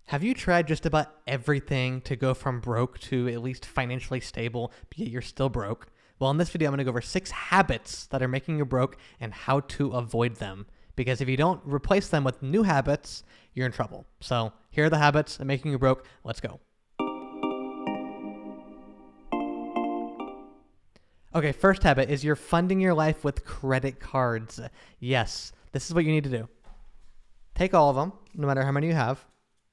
Have you tried just about everything to go from broke to at least financially stable, but yet you're still broke? Well, in this video, I'm going to go over 6 habits that are making you broke and how to avoid them. Because if you don't replace them with new habits, you're in trouble. So here are the habits that are making you broke. Let's go. Okay, first habit is you're funding your life with credit cards. Yes, this is what you need to do. Take all of them, no matter how many you have.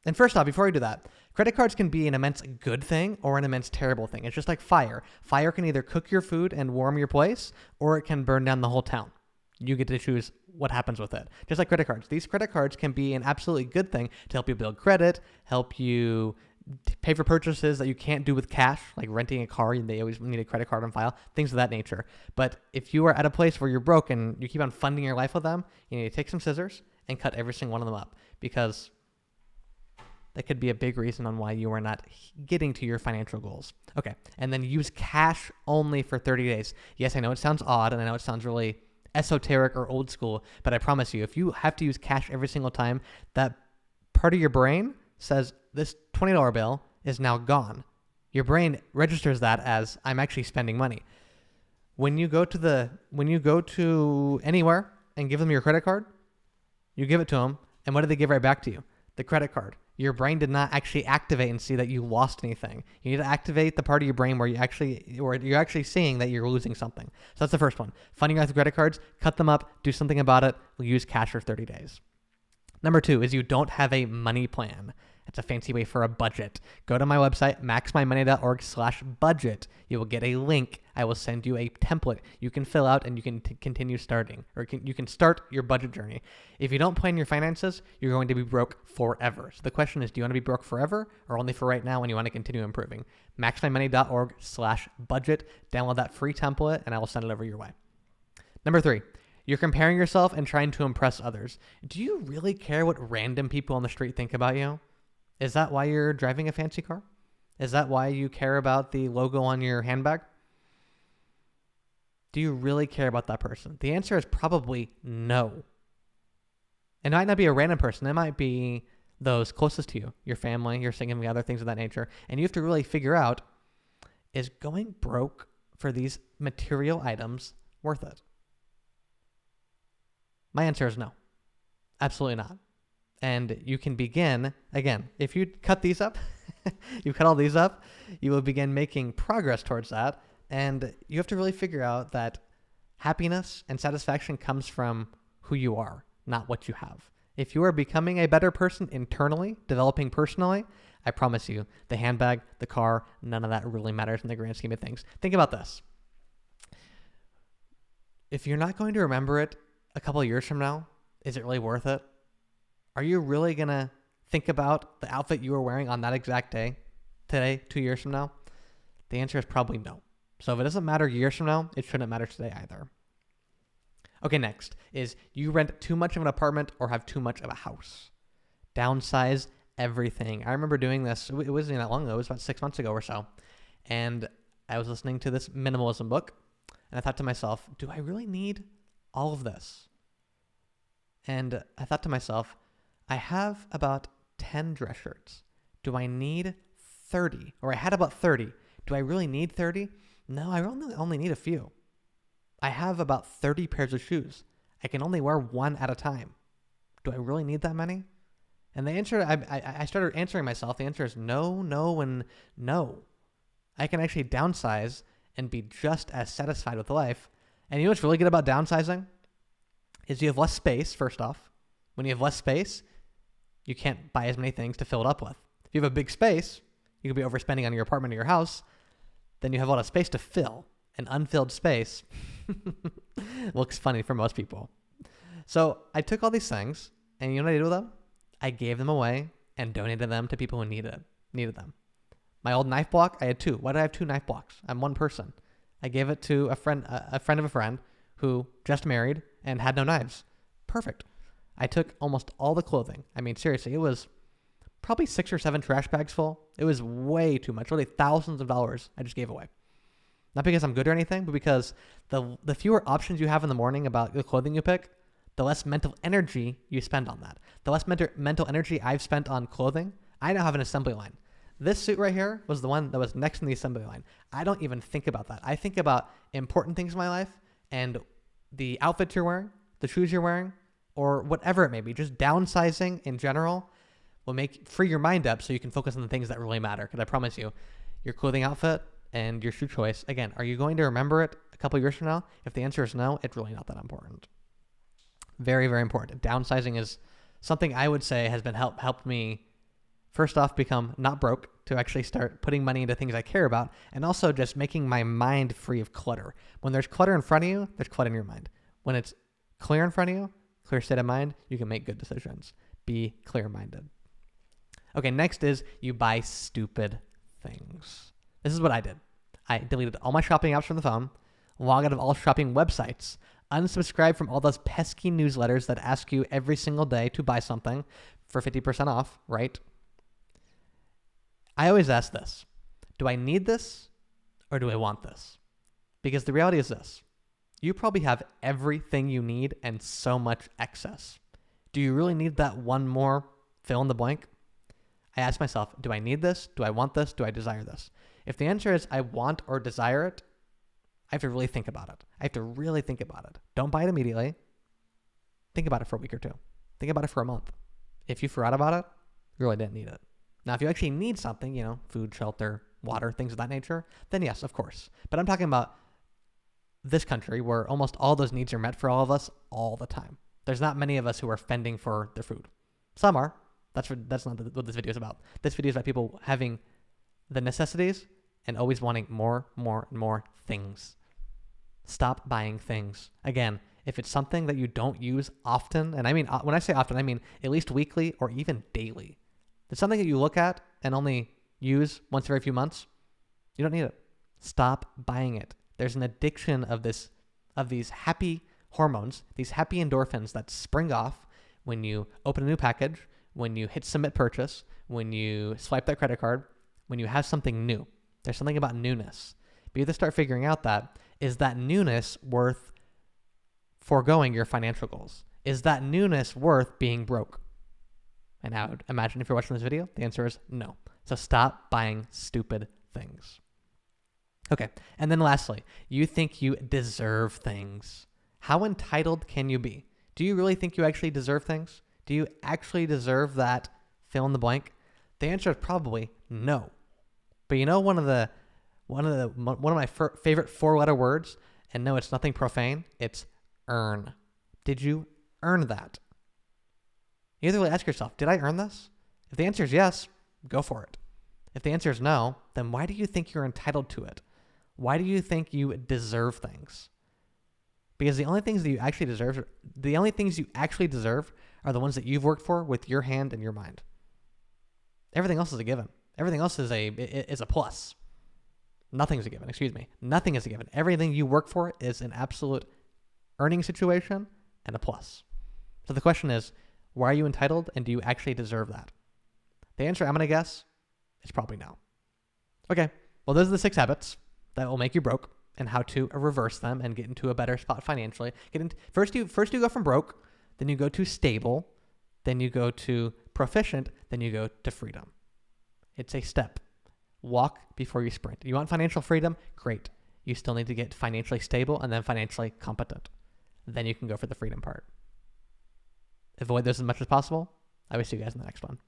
And first off, before you do that, credit cards can be an immense good thing or an immense terrible thing. It's just like fire. Fire can either cook your food and warm your place, or it can burn down the whole town. You get to choose what happens with it. Just like credit cards. These credit cards can be an absolutely good thing to help you build credit, help you pay for purchases that you can't do with cash, like renting a car. They always need a credit card on file, things of that nature. But if you are at a place where you're broke and you keep on funding your life with them, you need to take some scissors and cut every single one of them up, because that could be a big reason on why you are not getting to your financial goals. Okay, and then use cash only for 30 days. Yes, I know it sounds odd, and I know it sounds really esoteric or old school, but I promise you, if you have to use cash every single time, that part of your brain says this $20 bill is now gone. Your brain registers that as I'm actually spending money. When you go to anywhere and give them your credit card, you give it to them, and what do they give right back to you? The credit card. Your brain did not actually activate and see that you lost anything. You need to activate the part of your brain where you're actually seeing that you're losing something. So that's the first one. Funding your credit cards, cut them up, do something about it. Use cash for 30 days. Number 2 is you don't have a money plan. It's a fancy way for a budget. Go to my website, maxmymoney.org/budget. You will get a link. I will send you a template you can fill out, and you can continue starting, or you can start your budget journey. If you don't plan your finances, you're going to be broke forever. So the question is, do you want to be broke forever or only for right now when you want to continue improving? maxmymoney.org/budget. Download that free template, and I will send it over your way. Number 3. You're comparing yourself and trying to impress others. Do you really care what random people on the street think about you? Is that why you're driving a fancy car? Is that why you care about the logo on your handbag? Do you really care about that person? The answer is probably no. It might not be a random person. It might be those closest to you, your family, your significant other, things of that nature. And you have to really figure out, is going broke for these material items worth it? My answer is no. Absolutely not. And you can begin, again, if you cut these up, you cut all these up, you will begin making progress towards that. And you have to really figure out that happiness and satisfaction comes from who you are, not what you have. If you are becoming a better person internally, developing personally, I promise you, the handbag, the car, none of that really matters in the grand scheme of things. Think about this. If you're not going to remember it a couple of years from now, is it really worth it? Are you really going to think about the outfit you were wearing on that exact day, today, 2 years from now? The answer is probably no. So if it doesn't matter years from now, it shouldn't matter today either. Okay, next is you rent too much of an apartment or have too much of a house. Downsize everything. I remember doing this. It wasn't that long ago. It was about 6 months ago or so. And I was listening to this minimalism book, and I thought to myself, do I really need all of this? And I thought to myself, I have about 10 dress shirts. Do I need 30? Or I had about 30. Do I really need 30? No, I only need a few. I have about 30 pairs of shoes. I can only wear one at a time. Do I really need that many? And the answer, I started answering myself. The answer is no, no, and no. I can actually downsize and be just as satisfied with life. And you know what's really good about downsizing? Is you have less space, first off. When you have less space, you can't buy as many things to fill it up with. If you have a big space, you could be overspending on your apartment or your house, then you have a lot of space to fill. An unfilled space looks funny for most people. So I took all these things, and you know what I did with them? I gave them away and donated them to people who needed them. My old knife block, I had 2. Why did I have 2 knife blocks? I'm one person. I gave it to a friend of a friend who just married and had no knives. Perfect. I took almost all the clothing. I mean, seriously, it was probably 6 or 7 trash bags full. It was way too much, really thousands of dollars I just gave away. Not because I'm good or anything, but because the fewer options you have in the morning about the clothing you pick, the less mental energy you spend on that. The less mental energy I've spent on clothing, I now have an assembly line. This suit right here was the one that was next in the assembly line. I don't even think about that. I think about important things in my life and the outfits you're wearing, the shoes you're wearing, or whatever it may be. Just downsizing in general will free your mind up so you can focus on the things that really matter. Because I promise you, your clothing outfit and your shoe choice, again, are you going to remember it a couple years from now? If the answer is no, it's really not that important. Very, very important. Downsizing is something I would say has been helped me, first off, become not broke, to actually start putting money into things I care about, and also just making my mind free of clutter. When there's clutter in front of you, there's clutter in your mind. When it's clear in front of you, clear state of mind, you can make good decisions. Be clear-minded. Okay, next is you buy stupid things. This is what I did. I deleted all my shopping apps from the phone, log out of all shopping websites, unsubscribe from all those pesky newsletters that ask you every single day to buy something for 50% off, right? I always ask this: do I need this or do I want this? Because the reality is this: you probably have everything you need and so much excess. Do you really need that one more fill in the blank? I ask myself, do I need this? Do I want this? Do I desire this? If the answer is I want or desire it, I have to really think about it. I have to really think about it. Don't buy it immediately. Think about it for a week or two. Think about it for a month. If you forgot about it, you really didn't need it. Now, if you actually need something, food, shelter, water, things of that nature, then yes, of course. But I'm talking about this country where almost all those needs are met for all of us all the time. There's not many of us who are fending for their food. Some are. That's not what this video is about. This video is about people having the necessities and always wanting more, more, and more things. Stop buying things. Again, if it's something that you don't use often, and I mean, when I say often, I mean at least weekly or even daily. It's something that you look at and only use once every few months. You don't need it. Stop buying it. There's an addiction of these happy hormones, these happy endorphins that spring off when you open a new package, when you hit submit purchase, when you swipe that credit card, when you have something new. There's something about newness. But you have to start figuring out is that newness worth foregoing your financial goals? Is that newness worth being broke? And I would imagine if you're watching this video, the answer is no. So stop buying stupid things. Okay, and then lastly, you think you deserve things. How entitled can you be? Do you really think you actually deserve things? Do you actually deserve that fill in the blank? The answer is probably no. But one of my favorite four-letter words, and no, it's nothing profane, it's earn. Did you earn that? You have to really ask yourself, did I earn this? If the answer is yes, go for it. If the answer is no, then why do you think you're entitled to it? Why do you think you deserve things? Because the only things you actually deserve are the ones that you've worked for with your hand and your mind. Everything else is a given. Everything else is a plus. Nothing's a given, Nothing is a given. Everything you work for is an absolute earning situation and a plus. So the question is, why are you entitled, and do you actually deserve that? The answer, I'm going to guess, is probably no. Okay, well, those are the 6 habits that will make you broke and how to reverse them and get into a better spot financially. First you go from broke, then you go to stable, then you go to proficient, then you go to freedom. It's a step. Walk before you sprint. You want financial freedom? Great. You still need to get financially stable and then financially competent. Then you can go for the freedom part. Avoid those as much as possible. I will see you guys in the next one.